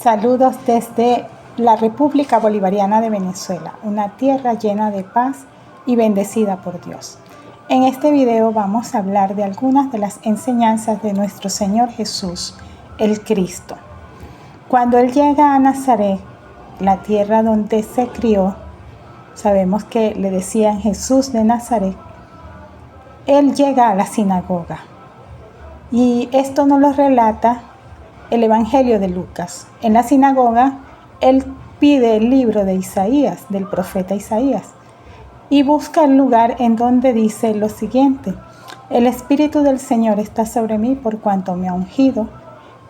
Saludos desde la República Bolivariana de Venezuela, una tierra llena de paz y bendecida por Dios. En este video vamos a hablar de algunas de las enseñanzas de nuestro Señor Jesús, el Cristo. Cuando Él llega a Nazaret, la tierra donde se crió, sabemos que le decían Jesús de Nazaret, Él llega a la sinagoga. Y esto nos lo relata el Evangelio de Lucas. En la sinagoga, Él pide el libro de Isaías, del profeta Isaías, y busca el lugar en donde dice lo siguiente: el Espíritu del Señor está sobre mí por cuanto me ha ungido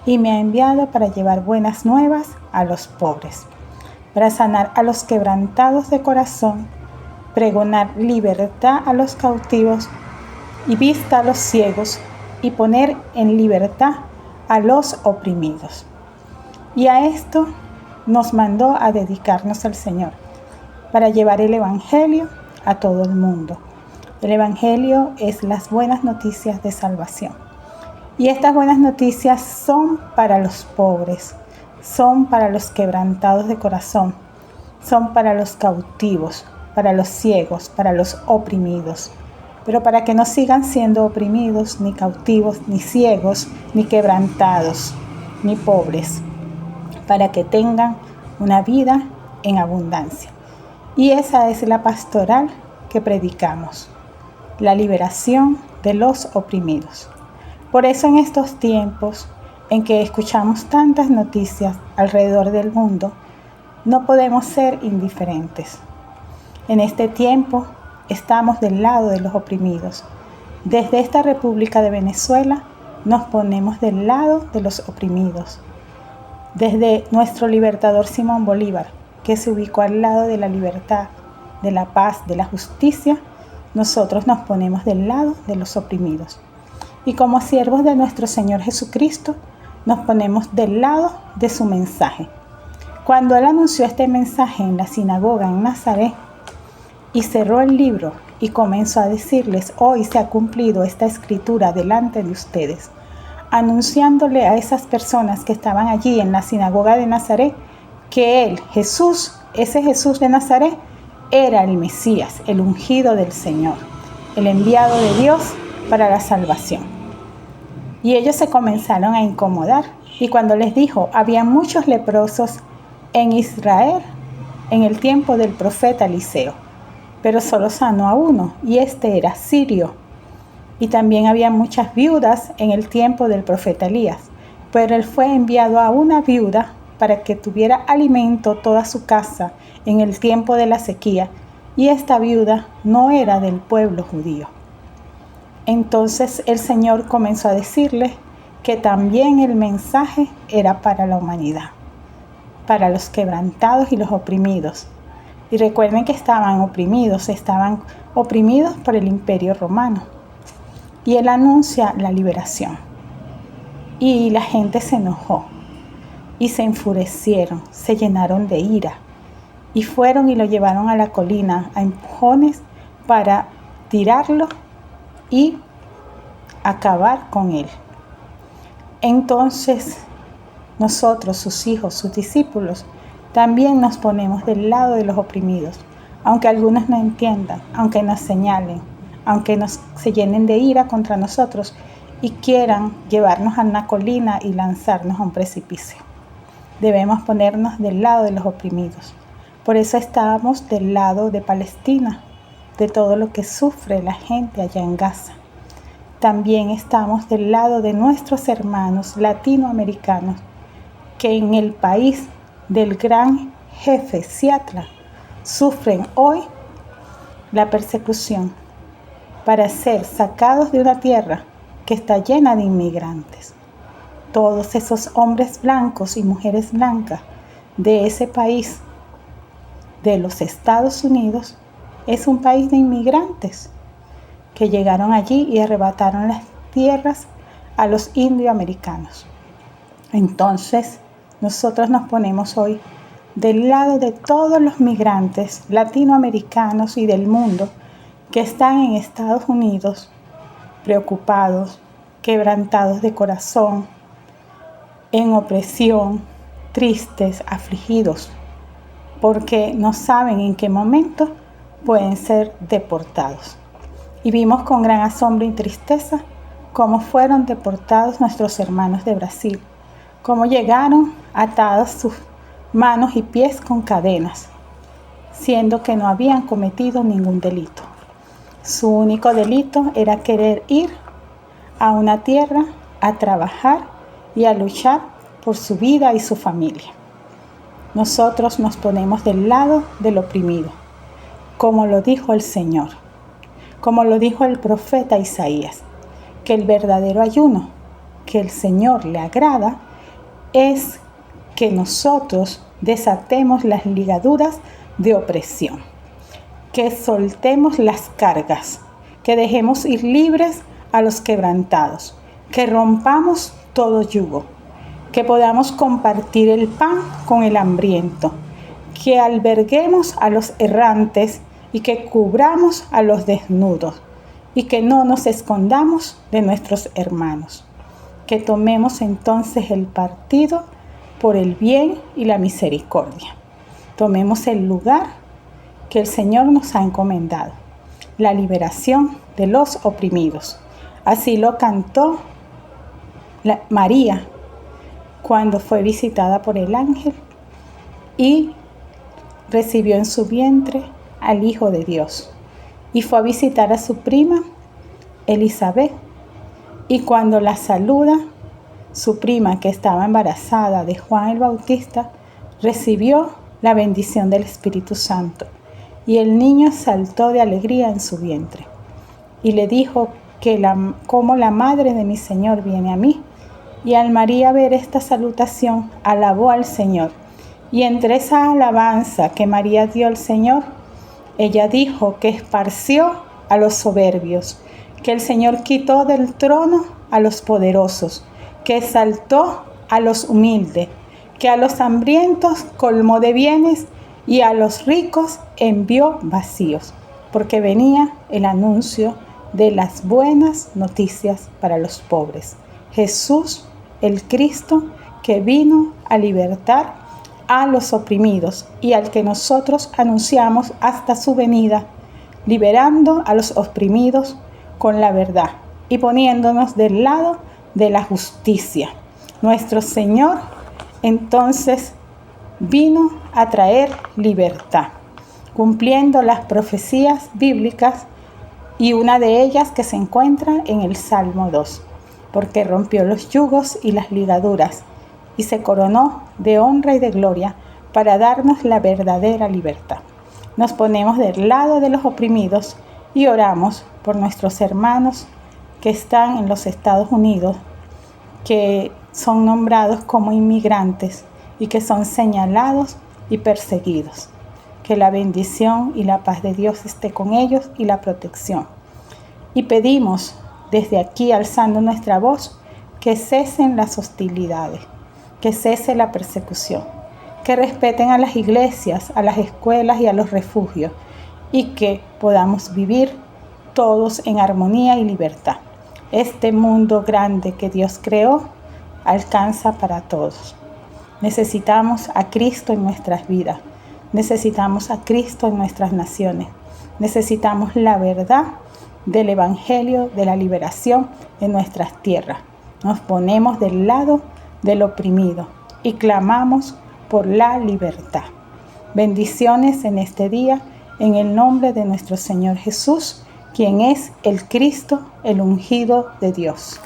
y me ha enviado para llevar buenas nuevas a los pobres, para sanar a los quebrantados de corazón, pregonar libertad a los cautivos y vista a los ciegos, y poner en libertad a los oprimidos. Y a esto nos mandó a dedicarnos al Señor, para llevar el Evangelio a todo el mundo. El Evangelio es las buenas noticias de salvación. Y estas buenas noticias son para los pobres, son para los quebrantados de corazón, son para los cautivos, para los ciegos, para los oprimidos. Pero para que no sigan siendo oprimidos, ni cautivos, ni ciegos, ni quebrantados, ni pobres, para que tengan una vida en abundancia. Y esa es la pastoral que predicamos, la liberación de los oprimidos. Por eso en estos tiempos en que escuchamos tantas noticias alrededor del mundo, no podemos ser indiferentes. En este tiempo estamos del lado de los oprimidos. Desde esta República de Venezuela nos ponemos del lado de los oprimidos. Desde nuestro libertador Simón Bolívar, que se ubicó al lado de la libertad, de la paz, de la justicia, nosotros nos ponemos del lado de los oprimidos. Y como siervos de nuestro Señor Jesucristo, nos ponemos del lado de su mensaje. Cuando Él anunció este mensaje en la sinagoga en Nazaret, y cerró el libro y comenzó a decirles: hoy se ha cumplido esta escritura delante de ustedes, anunciándole a esas personas que estaban allí en la sinagoga de Nazaret que Él, Jesús, ese Jesús de Nazaret, era el Mesías, el ungido del Señor, el enviado de Dios para la salvación. Y ellos se comenzaron a incomodar, y cuando les dijo: había muchos leprosos en Israel en el tiempo del profeta Eliseo, pero solo sanó a uno, y este era sirio. Y también había muchas viudas en el tiempo del profeta Elías, pero él fue enviado a una viuda para que tuviera alimento toda su casa en el tiempo de la sequía, y esta viuda no era del pueblo judío. Entonces el Señor comenzó a decirle que también el mensaje era para la humanidad, para los quebrantados y los oprimidos. Y recuerden que estaban oprimidos por el Imperio Romano. Y Él anuncia la liberación. Y la gente se enojó y se enfurecieron, se llenaron de ira. Y fueron y lo llevaron a la colina a empujones para tirarlo y acabar con él. Entonces nosotros, sus hijos, sus discípulos, también nos ponemos del lado de los oprimidos, aunque algunos no entiendan, aunque nos señalen, aunque se llenen de ira contra nosotros y quieran llevarnos a una colina y lanzarnos a un precipicio. Debemos ponernos del lado de los oprimidos. Por eso estamos del lado de Palestina, de todo lo que sufre la gente allá en Gaza. También estamos del lado de nuestros hermanos latinoamericanos que en el país del gran jefe Seattle sufren hoy la persecución para ser sacados de una tierra que está llena de inmigrantes. Todos esos hombres blancos y mujeres blancas de ese país, de los Estados Unidos, es un país de inmigrantes que llegaron allí y arrebataron las tierras a los indioamericanos. Entonces, nosotros nos ponemos hoy del lado de todos los migrantes latinoamericanos y del mundo que están en Estados Unidos, preocupados, quebrantados de corazón, en opresión, tristes, afligidos, porque no saben en qué momento pueden ser deportados. Y vimos con gran asombro y tristeza cómo fueron deportados nuestros hermanos de Brasil, cómo llegaron atados sus manos y pies con cadenas, siendo que no habían cometido ningún delito. Su único delito era querer ir a una tierra a trabajar y a luchar por su vida y su familia. Nosotros nos ponemos del lado del oprimido, como lo dijo el Señor, como lo dijo el profeta Isaías, que el verdadero ayuno que el Señor le agrada es que nosotros desatemos las ligaduras de opresión, que soltemos las cargas, que dejemos ir libres a los quebrantados, que rompamos todo yugo, que podamos compartir el pan con el hambriento, que alberguemos a los errantes y que cubramos a los desnudos y que no nos escondamos de nuestros hermanos, que tomemos entonces el partido por el bien y la misericordia. Tomemos el lugar que el Señor nos ha encomendado, la liberación de los oprimidos. Así lo cantó María cuando fue visitada por el ángel y recibió en su vientre al Hijo de Dios. Y fue a visitar a su prima Elizabeth. Y cuando la saluda, su prima, que estaba embarazada de Juan el Bautista, recibió la bendición del Espíritu Santo. Y el niño saltó de alegría en su vientre. Y le dijo que como la madre de mi Señor viene a mí. Y al María ver esta salutación, alabó al Señor. Y entre esa alabanza que María dio al Señor, ella dijo que esparció a los soberbios, que el Señor quitó del trono a los poderosos, que exaltó a los humildes, que a los hambrientos colmó de bienes y a los ricos envió vacíos, porque venía el anuncio de las buenas noticias para los pobres. Jesús, el Cristo, que vino a libertar a los oprimidos y al que nosotros anunciamos hasta su venida, liberando a los oprimidos con la verdad y poniéndonos del lado de la justicia. Nuestro Señor entonces vino a traer libertad, cumpliendo las profecías bíblicas y una de ellas que se encuentra en el Salmo 2, porque rompió los yugos y las ligaduras y se coronó de honra y de gloria para darnos la verdadera libertad. Nos ponemos del lado de los oprimidos y oramos por nuestros hermanos que están en los Estados Unidos, que son nombrados como inmigrantes y que son señalados y perseguidos. Que la bendición y la paz de Dios esté con ellos y la protección. Y pedimos desde aquí, alzando nuestra voz, que cesen las hostilidades, que cese la persecución, que respeten a las iglesias, a las escuelas y a los refugios, y que podamos vivir todos en armonía y libertad. Este mundo grande que Dios creó alcanza para todos. Necesitamos a Cristo en nuestras vidas, necesitamos a Cristo en nuestras naciones, necesitamos la verdad del Evangelio de la liberación en nuestras tierras. Nos ponemos del lado del oprimido y clamamos por la libertad. Bendiciones en este día, en el nombre de nuestro Señor Jesús, quien es el Cristo, el ungido de Dios.